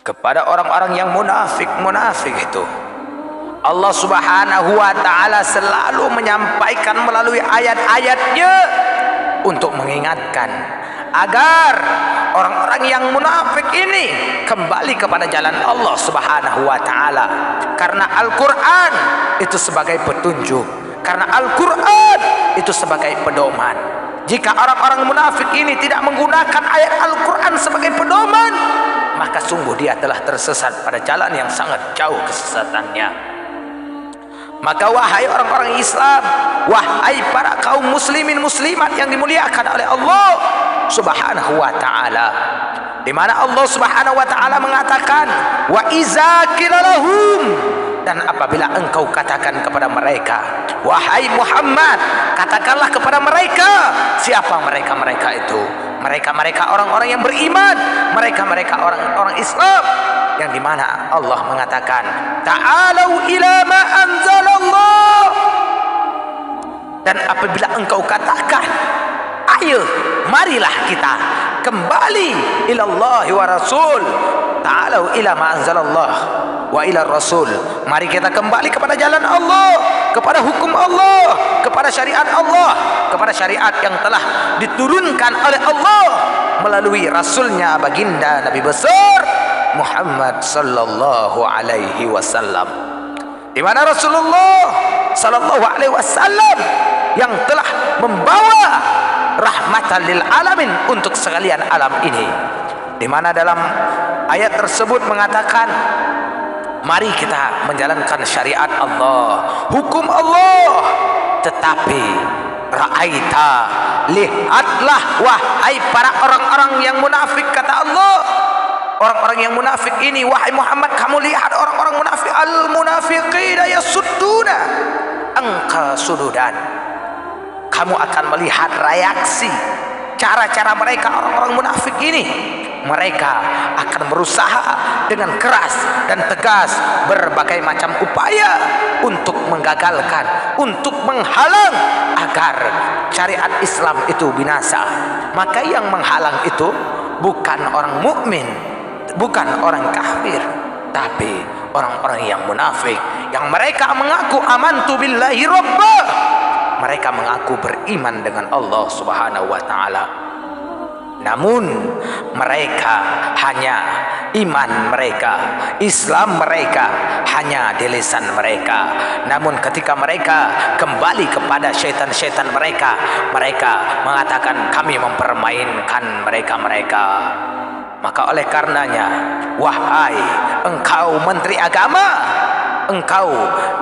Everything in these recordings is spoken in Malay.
kepada orang-orang yang munafik itu. Allah Subhanahu wa ta'ala selalu menyampaikan melalui ayat-ayatnya untuk mengingatkan agar orang-orang yang munafik ini kembali kepada jalan Allah Subhanahu wa ta'ala, karena Al-Quran itu sebagai petunjuk, karena Al-Quran itu sebagai pedoman. Jika orang-orang munafik ini tidak menggunakan ayat Al-Quran sebagai pedoman, maka sungguh dia telah tersesat pada jalan yang sangat jauh kesesatannya. Maka wahai orang-orang Islam, wahai para kaum muslimin muslimat yang dimuliakan oleh Allah Subhanahu wa ta'ala, di mana Allah Subhanahu wa ta'ala mengatakan, wa iza qila lahum, dan apabila engkau katakan kepada mereka, wahai Muhammad, katakanlah kepada mereka. Siapa mereka-mereka itu? Mereka-mereka orang-orang yang beriman, mereka-mereka orang-orang Islam, yang dimana Allah mengatakan, ta'alau ila ma anzalallah, dan apabila engkau katakan, ayo marilah kita kembali ilallah wa rasul, ta'alau ila ma anzalallah wa ila rasul, mari kita kembali kepada jalan Allah, kepada hukum Allah, kepada syariat Allah, kepada syariat yang telah diturunkan oleh Allah melalui rasulnya baginda Nabi besar Muhammad sallallahu alaihi wasallam, di mana Rasulullah sallallahu alaihi wasallam yang telah membawa rahmatan lil alamin untuk sekalian alam ini, di mana dalam ayat tersebut mengatakan, mari kita menjalankan syariat Allah, hukum Allah. Tetapi ra'aita, lihatlah wahai para orang-orang yang munafik, kata Allah, orang-orang yang munafik ini, wahai Muhammad, kamu lihat orang-orang munafik, al munafiqina yasudduna angka sududan. Kamu akan melihat reaksi, cara-cara mereka orang-orang munafik ini. Mereka akan berusaha dengan keras dan tegas berbagai macam upaya untuk menggagalkan, untuk menghalang agar syariat Islam itu binasa. Maka yang menghalang itu bukan orang mukmin, bukan orang kafir, tapi orang-orang yang munafik, yang mereka mengaku amantu billahi rabba, mereka mengaku beriman dengan Allah Subhanahu wa ta'ala, namun mereka hanya iman mereka, Islam mereka hanya di lisan mereka. Namun ketika mereka kembali kepada syaitan-syaitan mereka, mereka mengatakan kami mempermainkan mereka-mereka. Maka oleh karenanya, wahai engkau menteri agama, engkau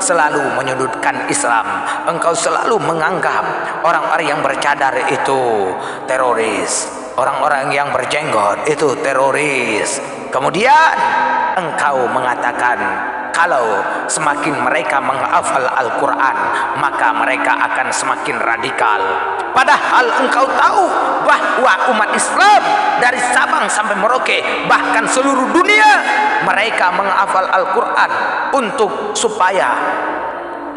selalu menyudutkan Islam, engkau selalu menganggap orang-orang yang bercadar itu teroris, orang-orang yang berjenggot itu teroris. Kemudian engkau mengatakan kalau semakin mereka menghafal Al-Quran, maka mereka akan semakin radikal. Padahal engkau tahu bahwa umat Islam dari Sabang sampai Merauke, bahkan seluruh dunia, mereka menghafal Al-Quran untuk supaya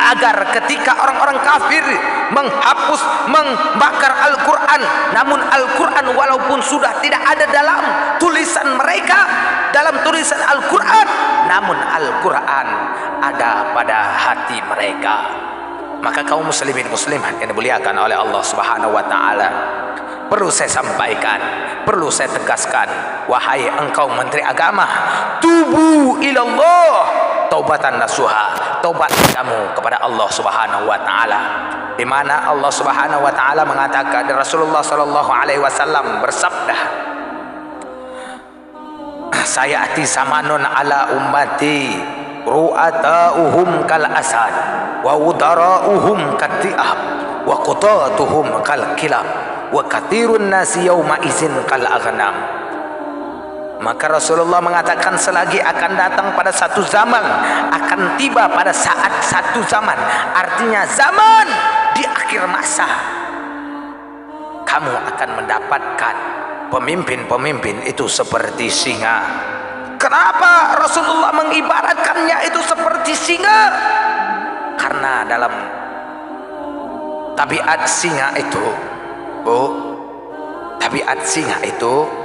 agar ketika orang-orang kafir menghapus, membakar Al-Quran, namun Al-Quran walaupun sudah tidak ada dalam tulisan mereka, dalam tulisan Al-Quran, namun Al-Quran ada pada hati mereka. Maka kaum muslimin muslimat yang dimuliakan oleh Allah Subhanahu wa ta'ala, perlu saya sampaikan, perlu saya tegaskan, wahai engkau menteri agama, tubu ilallah taubatan nasuha, taubat kamu kepada Allah Subhanahu wa ta'ala, di mana Allah Subhanahu wa ta'ala mengatakan, Rasulullah sallallahu alaihi wasallam bersabda, sayati samanun ala ummati ru'ata'uhum kal asad wa udara'uhum kati'ab wa qutatuhum kal kilab wa katirun nasi yawma izin kal aghnam. Maka Rasulullah mengatakan selagi akan datang pada satu zaman, akan tiba pada saat satu zaman, artinya zaman di akhir masa, kamu akan mendapatkan pemimpin-pemimpin itu seperti singa. Kenapa Rasulullah mengibaratkannya itu seperti singa? Karena dalam tabiat singa itu, tabiat singa itu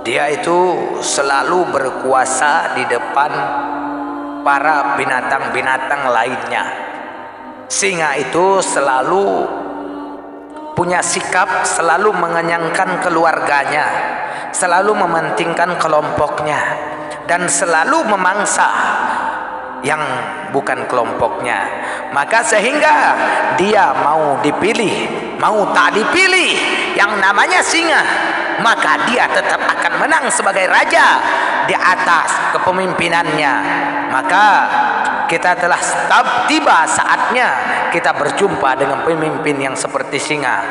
Dia itu selalu berkuasa di depan para binatang-binatang lainnya. Singa itu selalu punya sikap selalu mengenyangkan keluarganya, selalu mementingkan kelompoknya, dan selalu memangsa yang bukan kelompoknya. Maka sehingga dia mau dipilih, mau tak dipilih yang namanya singa, maka dia tetap akan menang sebagai raja di atas kepemimpinannya. Maka kita telah tiba saatnya kita berjumpa dengan pemimpin yang seperti singa.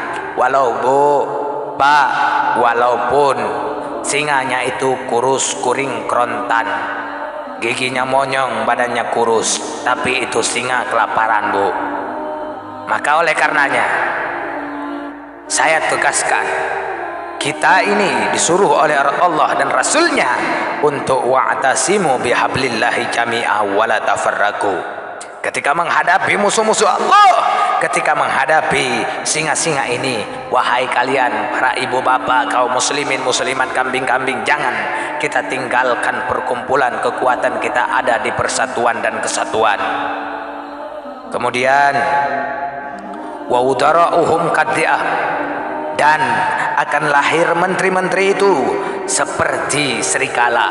Walaupun singanya itu kurus, kuring, kerontan, giginya monyong, badannya kurus, tapi itu singa kelaparan, Bu. Maka oleh karenanya saya tegaskan, kita ini disuruh oleh Allah dan Rasulnya untuk wa'tasimu bihablillahi jami'a wala tafarraqu. Ketika menghadapi musuh-musuh Allah, ketika menghadapi singa-singa ini, wahai kalian para ibu bapak, kaum muslimin muslimat, kambing-kambing, jangan kita tinggalkan perkumpulan kekuatan kita ada di persatuan dan kesatuan. Kemudian wa udara'uhum qaddi'ah, dan akan lahir menteri-menteri itu seperti serigala,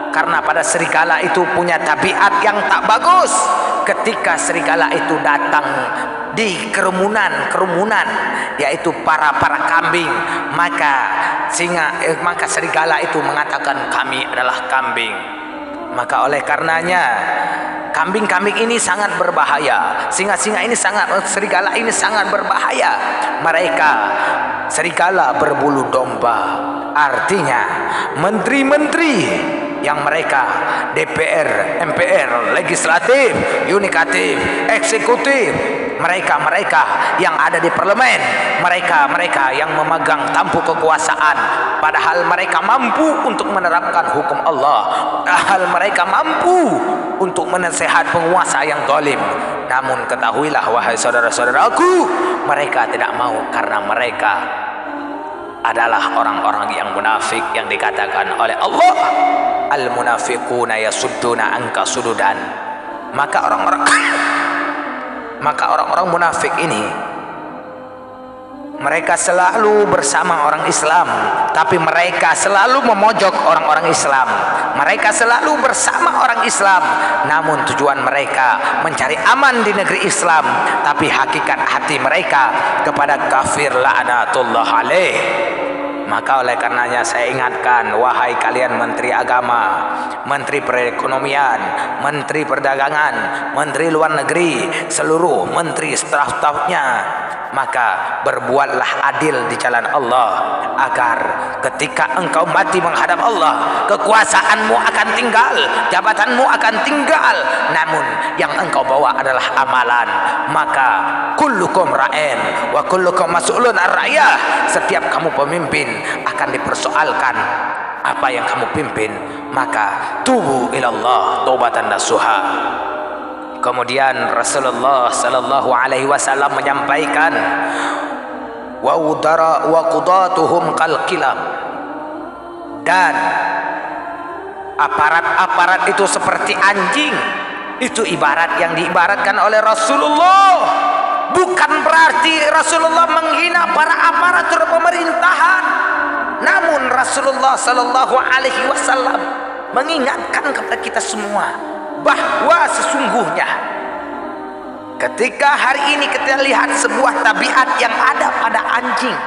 karena pada serigala itu punya tabiat yang tak bagus. Ketika serigala itu datang di kerumunan, yaitu para kambing, maka serigala itu mengatakan kami adalah kambing. Maka oleh karenanya kambing-kambing ini sangat berbahaya, singa-singa ini serigala ini sangat berbahaya. Mereka serigala berbulu domba, artinya menteri-menteri yang mereka DPR, MPR, legislatif, yudikatif, eksekutif, mereka yang ada di parlemen, mereka yang memegang tampuk kekuasaan, padahal mereka mampu untuk menerapkan hukum Allah, padahal mereka mampu untuk menasehat penguasa yang zalim. Namun ketahuilah wahai saudara-saudaraku, mereka tidak mau, karena mereka adalah orang-orang yang munafik yang dikatakan oleh Allah, al-munafiquna yasudduna anka sududan. Maka orang-orang munafik ini, mereka selalu bersama orang Islam, tapi mereka selalu memojok orang-orang Islam. Mereka selalu bersama orang Islam, namun tujuan mereka mencari aman di negeri Islam, tapi hakikat hati mereka kepada kafir, la'natullah alaih. Maka oleh karenanya saya ingatkan, wahai kalian menteri agama, menteri perekonomian, menteri perdagangan, menteri luar negeri, seluruh menteri staf-stafnya, maka berbuatlah adil di jalan Allah, agar ketika engkau mati menghadap Allah, kekuasaanmu akan tinggal, jabatanmu akan tinggal, namun yang engkau bawa adalah amalan. Maka kullukum ra'in wa kullukum mas'ulun ar-ra'iyah. Setiap kamu pemimpin akan dipersoalkan apa yang kamu pimpin. Maka tubu ilallah taubatan nasuha. Kemudian Rasulullah sallallahu alaihi wasallam menyampaikan, wa qudatuhum qalqilab, dan aparat-aparat itu seperti anjing. Itu ibarat yang diibaratkan oleh Rasulullah. Bukan berarti Rasulullah menghina para aparatur pemerintahan, namun Rasulullah sallallahu alaihi wasallam mengingatkan kepada kita semua bahwa sesungguhnya ketika hari ini kita lihat sebuah tabiat yang ada pada anjing,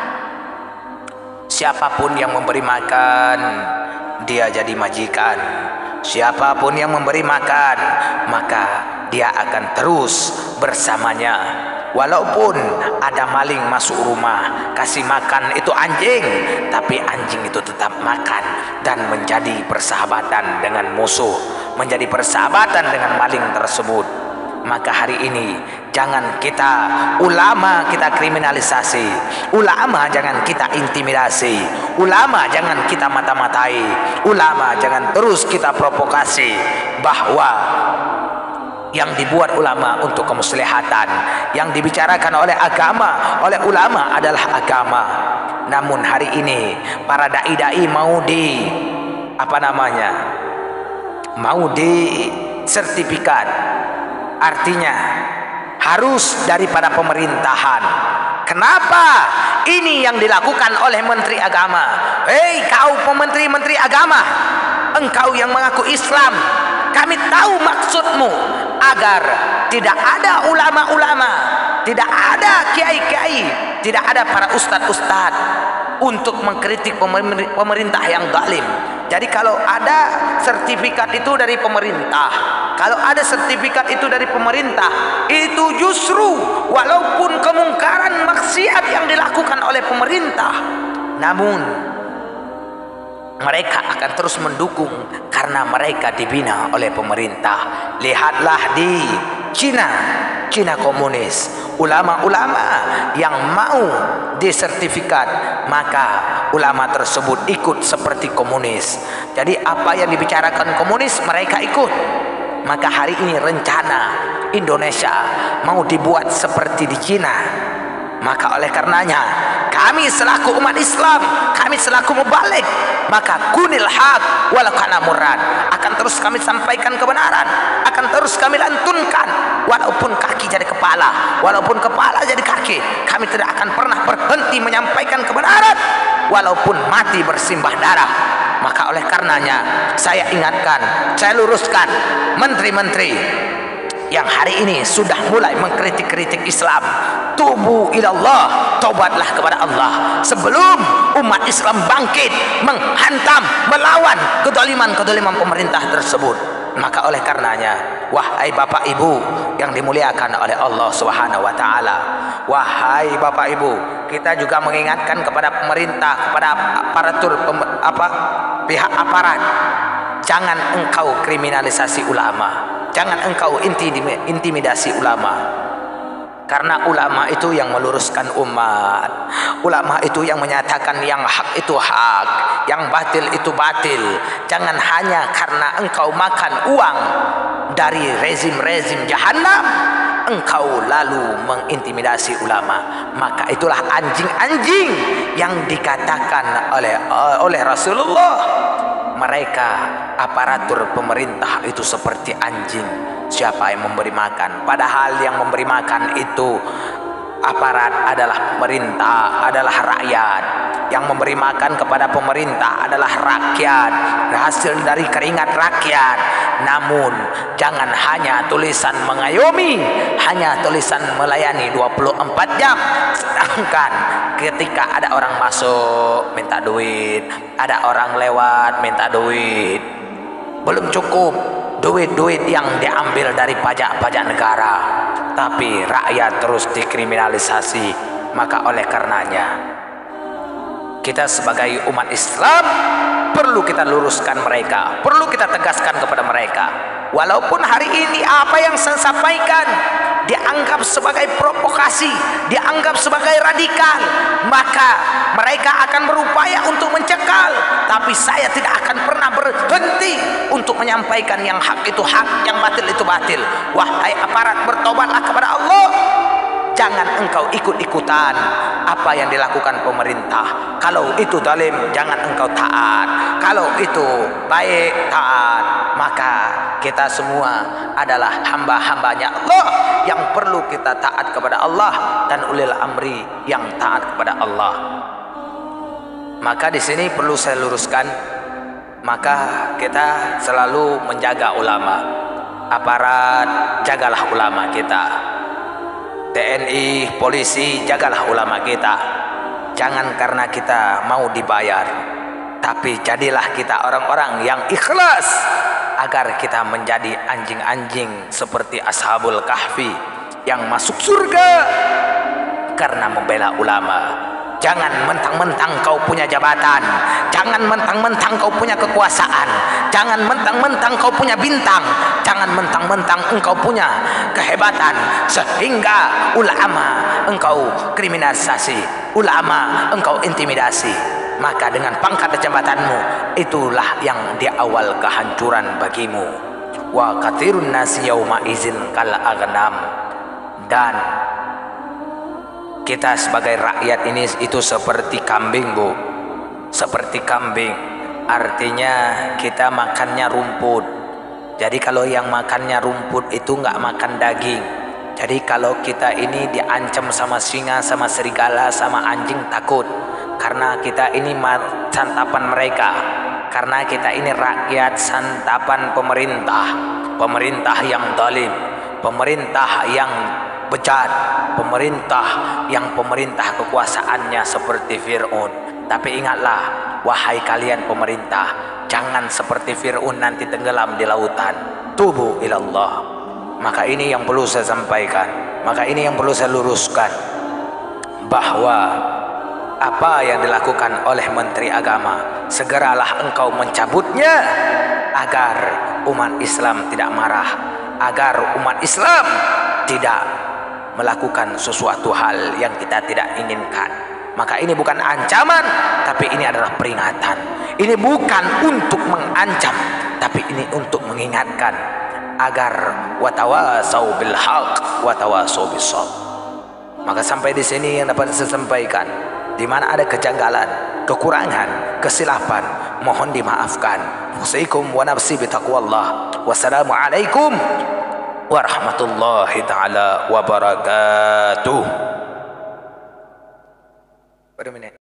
siapapun yang memberi makan dia jadi majikan, siapapun yang memberi makan maka dia akan terus bersamanya. Walaupun ada maling masuk rumah, kasih makan itu anjing, tapi anjing itu tetap makan dan menjadi persahabatan dengan musuh, menjadi persahabatan dengan maling tersebut. Maka hari ini jangan kita ulama kita kriminalisasi, ulama jangan kita intimidasi, ulama jangan kita mata-matai, ulama jangan terus kita provokasi, bahwa yang dibuat ulama untuk kemuslihatan, yang dibicarakan oleh agama, oleh ulama adalah agama. Namun hari ini para dai-dai mau mau di sertifikat, artinya harus daripada pemerintahan. Kenapa? Ini yang dilakukan oleh Menteri Agama. Hei kau menteri agama, engkau yang mengaku Islam, kami tahu maksudmu agar tidak ada ulama-ulama, tidak ada kiai-kiai, tidak ada para ustad-ustad untuk mengkritik pemerintah yang zalim. Jadi kalau ada sertifikat itu dari pemerintah, kalau ada sertifikat itu dari pemerintah, itu justru walaupun kemungkaran maksiat yang dilakukan oleh pemerintah, namun mereka akan terus mendukung karena mereka dibina oleh pemerintah. Lihatlah di Cina komunis, ulama-ulama yang mau disertifikat, maka ulama tersebut ikut seperti komunis. Jadi apa yang dibicarakan komunis mereka ikut. Maka hari ini rencana Indonesia mau dibuat seperti di Cina. Maka oleh karenanya kami selaku umat Islam, kami selaku mubalik, maka kunil haq walau kana murad, akan terus kami sampaikan kebenaran, akan terus kami lantunkan, walaupun kaki jadi kepala, walaupun kepala jadi kaki, kami tidak akan pernah berhenti menyampaikan kebenaran walaupun mati bersimbah darah. Maka oleh karenanya saya ingatkan, saya luruskan menteri-menteri yang hari ini sudah mulai mengkritik-kritik Islam, tubu ilallah, taubatlah kepada Allah sebelum umat Islam bangkit menghantam, melawan kedoliman pemerintah tersebut. Maka oleh karenanya, wahai Bapak Ibu yang dimuliakan oleh Allah Subhanahu wa taala, wahai Bapak Ibu, kita juga mengingatkan kepada pemerintah, kepada pihak aparat, jangan engkau kriminalisasi ulama, jangan engkau intimidasi ulama. Karena ulama itu yang meluruskan umat, ulama itu yang menyatakan yang hak itu hak, yang batil itu batil. Jangan hanya karena engkau makan uang dari rezim-rezim jahanam, engkau lalu mengintimidasi ulama. Maka itulah anjing-anjing yang dikatakan oleh Rasulullah. Mereka aparatur pemerintah itu seperti anjing. Siapa yang memberi makan? Padahal yang memberi makan itu aparat adalah pemerintah, adalah rakyat. Yang memberi makan kepada pemerintah adalah rakyat, hasil dari keringat rakyat. Namun jangan hanya tulisan mengayomi, hanya tulisan melayani 24 jam. Sedangkan ketika ada orang masuk minta duit, ada orang lewat minta duit, belum cukup duit-duit yang diambil dari pajak-pajak negara, tapi rakyat terus dikriminalisasi. Maka oleh karenanya kita sebagai umat Islam perlu kita luruskan mereka, perlu kita tegaskan kepada mereka. Walaupun hari ini apa yang saya sampaikan dianggap sebagai provokasi, dianggap sebagai radikal, maka mereka akan berupaya untuk mencekal, tapi saya tidak akan pernah berhenti untuk menyampaikan yang hak itu hak, yang batil itu batil. Wahai aparat, bertobatlah kepada Allah. Jangan engkau ikut-ikutan apa yang dilakukan pemerintah. Kalau itu zalim, jangan engkau taat. Kalau itu baik, taat. Maka kita semua adalah hamba-hambanya Allah yang perlu kita taat kepada Allah, dan ulil amri yang taat kepada Allah. Maka di sini perlu saya luruskan, maka kita selalu menjaga ulama. Aparat, jagalah ulama kita. TNI, polisi, jagalah ulama kita. Jangan karena kita mau dibayar, tapi jadilah kita orang-orang yang ikhlas agar kita menjadi anjing-anjing seperti Ashabul Kahfi yang masuk surga karena membela ulama. Jangan mentang-mentang kau punya jabatan, jangan mentang-mentang kau punya kekuasaan, jangan mentang-mentang kau punya bintang, jangan mentang-mentang engkau punya kehebatan sehingga ulama engkau kriminalisasi, ulama engkau intimidasi. Maka dengan pangkat jabatanmu, itulah yang di awal kehancuran bagimu. Wa katsirun nasi yauma izin kal aghnam. Dan Kita sebagai rakyat ini itu seperti kambing, Bu. Seperti kambing. Artinya kita makannya rumput. Jadi kalau yang makannya rumput itu nggak makan daging. Jadi kalau kita ini diancam sama singa, sama serigala, sama anjing, takut. Karena kita ini santapan mereka. Karena kita ini rakyat santapan pemerintah. Pemerintah yang zalim, pemerintah yang bejat, pemerintah yang pemerintah kekuasaannya seperti Fir'aun. Tapi ingatlah, wahai kalian pemerintah, jangan seperti Fir'aun nanti tenggelam di lautan. Tubu ilallah. Maka ini yang perlu saya sampaikan, maka ini yang perlu saya luruskan, bahwa apa yang dilakukan oleh Menteri Agama, segeralah engkau mencabutnya agar umat Islam tidak marah, agar umat Islam tidak melakukan sesuatu hal yang kita tidak inginkan. Maka ini bukan ancaman, tapi ini adalah peringatan. Ini bukan untuk mengancam, tapi ini untuk mengingatkan agar watawasau bil haq watawasau bis sabr. Maka sampai di sini yang dapat saya sampaikan. Di mana ada kejanggalan, kekurangan, kesilapan, mohon dimaafkan. Usikum wa nafsi bitaqwallah. Wassalamualaikum warahmatullahi taala wabarakatuh. Wait a minute.